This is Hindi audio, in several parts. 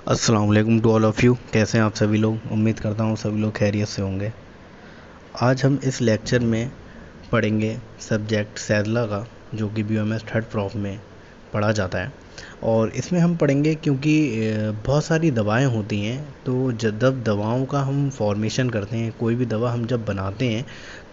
अस्सलाम वालेकुम टू ऑल ऑफ़ यू। कैसे हैं आप सभी लोग? उम्मीद करता हूँ सभी लोग खैरियत से होंगे। आज हम इस लेक्चर में पढ़ेंगे सब्जेक्ट सैदला का, जो कि बीओएमएस थर्ड प्रॉफ में पढ़ा जाता है। और इसमें हम पढ़ेंगे क्योंकि बहुत सारी दवाएं होती हैं, तो जब दवाओं का हम फॉर्मेशन करते हैं, कोई भी दवा हम जब बनाते हैं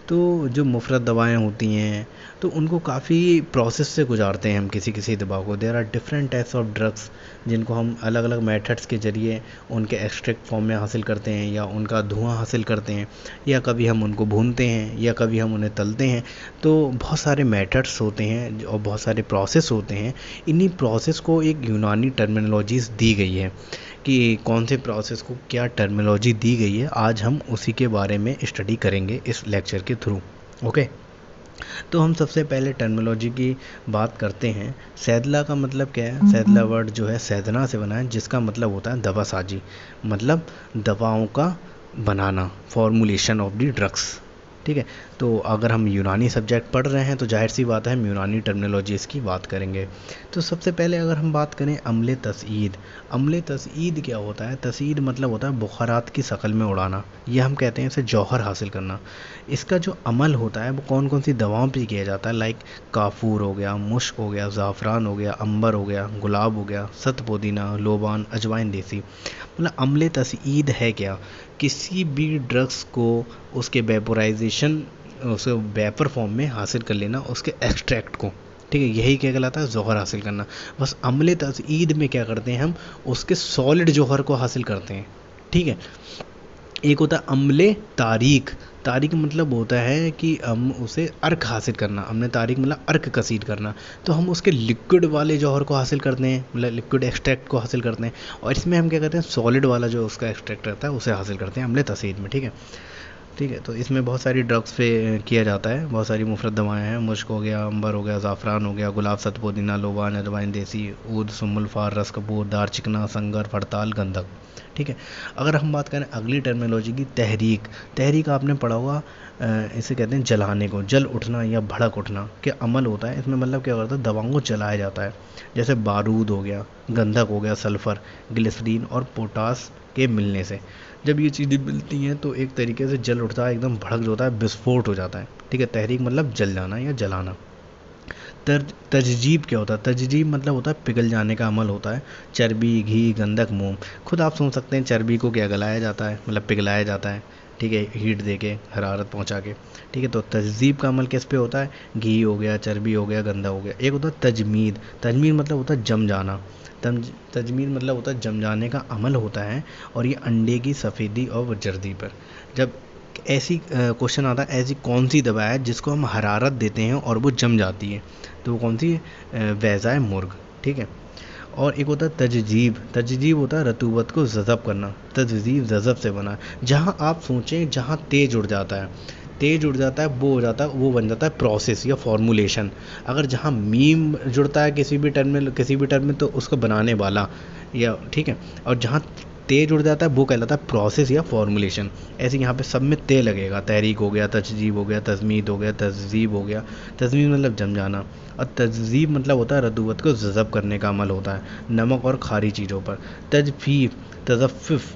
तो जो मुफ़रत दवाएं होती हैं तो उनको काफ़ी प्रोसेस से गुजारते हैं हम किसी किसी दवा को। There are different types of drugs जिनको हम अलग अलग मेथड्स के ज़रिए उनके एक्सट्रैक्ट फॉर्म में हासिल करते हैं या उनका धुआं हासिल करते हैं, या कभी हम उनको भूनते हैं या कभी हम उन्हें तलते हैं। तो बहुत सारे मेथड्स होते हैं और बहुत सारे प्रोसेस होते हैं। इन्हीं प्रोसेस को एक यूनानी टर्मिनोलॉजीज़ दी गई है कि कौन से प्रोसेस को क्या टर्मिनोलॉजी दी गई है। आज हम उसी के बारे में स्टडी करेंगे इस लेक्चर के थ्रू। ओके, तो हम सबसे पहले टर्मिनोलॉजी की बात करते हैं। सैदला का मतलब क्या है? सैदला वर्ड जो है सैदना से बना है, जिसका मतलब होता है दवासाजी, मतलब दवाओं का बनाना, फॉर्मुलेशन ऑफ दी ड्रग्स। ठीक है, तो अगर हम यूनानी सब्जेक्ट पढ़ रहे हैं तो जाहिर सी बात है हम यूनानी टर्मिनोलॉजी इसकी बात करेंगे। तो सबसे पहले अगर हम बात करें अम्ल तसईद, अम्ल तसईद क्या होता है? तसईद मतलब होता है बुखारात की शक्ल में उड़ाना, ये हम कहते हैं इसे जौहर हासिल करना। इसका जो अमल होता है वो कौन कौन सी दवाओं पे किया जाता है? लाइक काफूर हो गया, मुश्क हो गया, ज़ाफ़रान हो गया, अंबर हो गया, गुलाब हो गया, सत पुदीना, लोबान, अजवाइन देसी। मतलब अम्ल तसईद है क्या? किसी भी ड्रग्स को उसके वेपोराइजेशन, उसे वेपर फॉर्म में हासिल कर लेना, उसके एक्सट्रैक्ट को। ठीक है, यही क्या कहलाता है? जौहर हासिल करना। बस अम्ल तसईद में क्या करते हैं हम? उसके सॉलिड जौहर को हासिल करते हैं। ठीक है, एक होता है अम्ल तारीख। तारीख मतलब होता है कि हम उसे अर्क हासिल करना। हमने तारीख मतलब अर्क कसीद करना, तो हम उसके लिक्विड वाले जौहर को हासिल करते हैं, मतलब लिक्विड एक्सट्रैक्ट को हासिल करते हैं। और इसमें हम क्या करते हैं? सॉलिड वाला जो उसका एक्सट्रैक्ट रहता है उसे हासिल करते हैं अम्ल तसईद में। ठीक है, ठीक है, तो इसमें बहुत सारी ड्रग्स पे किया जाता है, बहुत सारी मुफ़रत दवाएं हैं। मुश्क हो गया, अंबर हो गया, ज़ाफ़रान हो गया, गुलाब, सत पुदीना, लोबान, अजवाइन देसी, ऊद, सुम्मुल फार, रस कपूर, दार चिकना, संगर, फड़ताल, गंधक। ठीक है, अगर हम बात करें अगली टर्मिनोलॉजी की, तहरीक। तहरीक आपने पढ़ा होगा, इसे कहते हैं जलाने को, जल उठना या भड़क उठना के अमल होता है। इसमें मतलब क्या होता है? दवाओं को जलाया जाता है, जैसे बारूद हो गया, गंधक हो गया, सल्फ़र, ग्लिसरीन और पोटास के मिलने से। जब ये चीज़ें मिलती हैं तो एक तरीके से जल उठता है, एकदम भड़क जो होता है विस्फोट हो जाता है। ठीक है, तहरीक मतलब जल जाना या जलाना। तजजीब क्या होता है? तजजीब मतलब होता है पिघल जाने का अमल होता है। चर्बी, घी, गंधक, मोम। खुद आप सोच सकते हैं चर्बी को क्या गलाया जाता है, मतलब पिघलाया जाता है। ठीक है, हीट दे के, हरारत पहुंचा के। ठीक है, तो तजजीब का अमल किस पे होता है? घी हो गया, चर्बी हो गया, गंधा हो गया। एक होता है तजमीद। तजमीद मतलब होता है जम जाना। तजमीद मतलब होता है जम जाने का अमल होता है, और ये अंडे की सफ़ेदी और जर्दी पर। जब ऐसी क्वेश्चन आता है, ऐसी कौन सी दवा है जिसको हम हरारत देते हैं और वो जम जाती है? तो वो कौन सी? वैज़ाए मुर्ग। ठीक है, और एक होता है तजजीब। तजजीब होता है रतूबत को जज़ब करना। तजजीब जज़ब से बना है। जहाँ आप सोचें जहाँ तेज उड़ जाता है, तेज उड़ जाता है, वो हो जाता है, वो बन जाता है प्रोसेस या फॉर्मुलेशन। अगर जहाँ मीम जुड़ता है किसी भी टर्म में तो उसको बनाने वाला, या ठीक है, और जहाँ तेज उड़ जाता है वो कहलाता है प्रोसेस या फॉर्मुलेशन। ऐसे यहाँ पे सब में ते लगेगा। तहरीक हो गया, तजजीब हो गया, तजमीद हो गया, तहजीब हो गया। तजमीद मतलब जम जाना, और तहजीब मतलब होता है रतूबत को जज़ब करने का अमल होता है नमक और खारी चीज़ों पर। तजफीफ, तजफ़ुफ़,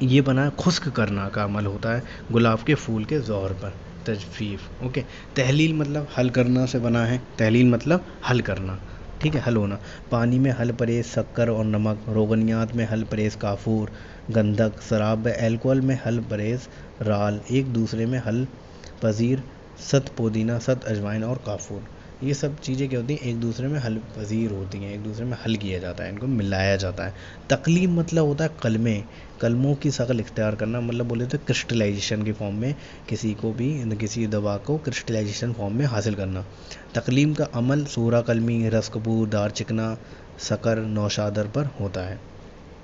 ये बना है खुश्क करना का अमल होता है गुलाब के फूल के ज़ौहर पर। तजफीफ। ओके, तहलील मतलब हल करना से बना है। तहलील मतलब हल करना। ठीक है, हल होना। पानी में हल परेज शक्कर और नमक, रोगनियात में हल परेज काफूर, गंधक, शराब व एल्कोहल में हल परेज राल, एक दूसरे में हल पजीर सत पुदीना, सत अजवाइन और काफूर। ये सब चीज़ें क्या होती हैं? एक दूसरे में हल पजीर होती हैं, एक दूसरे में हल किया जाता है, इनको मिलाया जाता है। तकलीम मतलब होता है कलमे, कलमों की शक्ल इख्तियार करना, मतलब बोले तो क्रिस्टलाइजेशन की फॉर्म में किसी दवा को क्रिस्टलाइजेशन फॉर्म में हासिल करना। तकलीम का अमल सूरा कलमी, रस कपूर, दार चिकना, शकर, नौशादर पर होता है।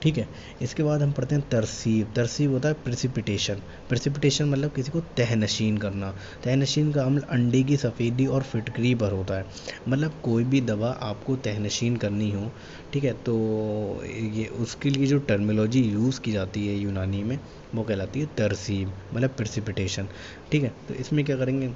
ठीक है, इसके बाद हम पढ़ते हैं तरसीब। तरसीब होता है प्रेसिपिटेशन। प्रेसिपिटेशन मतलब किसी को तहनशीन करना। तहनशीन का अमल अंडे की सफ़ेदी और फिटकरी पर होता है। मतलब कोई भी दवा आपको तहनशीन करनी हो, ठीक है, तो ये उसके लिए जो टर्मिनोलॉजी यूज़ की जाती है यूनानी में वो कहलाती है तरसीब, मतलब प्रेसिपिटेशन। ठीक है, तो इसमें क्या करेंगे?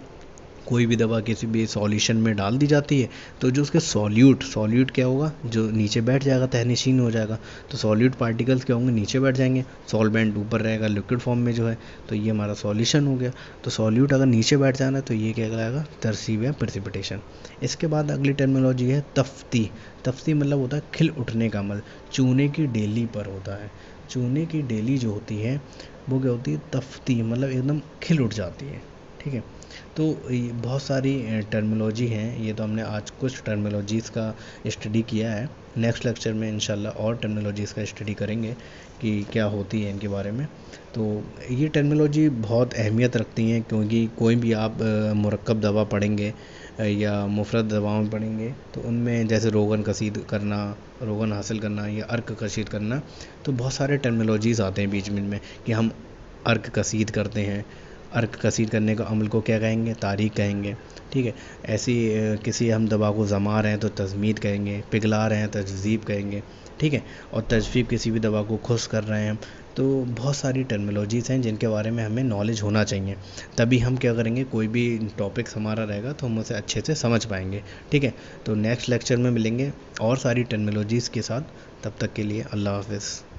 कोई भी दवा किसी भी सॉल्यूशन में डाल दी जाती है तो जो उसके सॉल्यूट क्या होगा, जो नीचे बैठ जाएगा, तहनीशीन हो जाएगा। तो सॉल्यूट पार्टिकल्स क्या होंगे, नीचे बैठ जाएंगे, सॉल्वेंट ऊपर रहेगा लिक्विड फॉर्म में जो है, तो ये हमारा सॉल्यूशन हो गया। तो सॉल्यूट अगर नीचे बैठ जाना तो ये क्या कहलाएगा, तरसीब या प्रेसिपिटेशन। इसके बाद अगली टर्मिनोलॉजी है तफ्ती। तफ्ती मतलब होता है खिल उठने का अमल, चूने की डेली पर होता है। चूने की डेली जो होती है वो क्या होती है, तफ्ती मतलब एकदम खिल उठ जाती है। ठीक है, तो बहुत सारी टर्मिनोलॉजी हैं, ये तो हमने आज कुछ टर्मिनोलॉजीज़ का स्टडी किया है। नेक्स्ट लेक्चर में इंशाल्लाह और टर्मिनोलॉजीज़ का स्टडी करेंगे कि क्या होती है इनके बारे में। तो ये टर्मिनोलॉजी बहुत अहमियत रखती हैं, क्योंकि कोई भी आप मुरक्कब दवा पढ़ेंगे या मुफरद दवाओं पढ़ेंगे तो उनमें जैसे रोगन कसीद करना, रोगन हासिल करना या अर्क कसीद करना, तो बहुत सारे टर्मिनोलॉजीज़ आते हैं बीच में कि हम अर्क कसीद करते हैं, अर्क कसीद करने का अमल को क्या कहेंगे, तारीख कहेंगे। ठीक है, ऐसी किसी हम दवा को जमा रहे हैं तो तजमीद कहेंगे, पिघला रहे हैं तजज़ीब कहेंगे। ठीक है, और तजफ़ीब किसी भी दवा को खुश कर रहे हैं। तो बहुत सारी टर्मिनोलॉजीज़ हैं जिनके बारे में हमें नॉलेज होना चाहिए, तभी हम क्या करेंगे, कोई भी टॉपिक्स हमारा रहेगा तो हम उसे अच्छे से समझ पाएंगे। ठीक है, तो नेक्स्ट लेक्चर में मिलेंगे और सारी टर्मिनोलॉजीज़ के साथ। तब तक के लिए अल्लाह हाफ़िज़।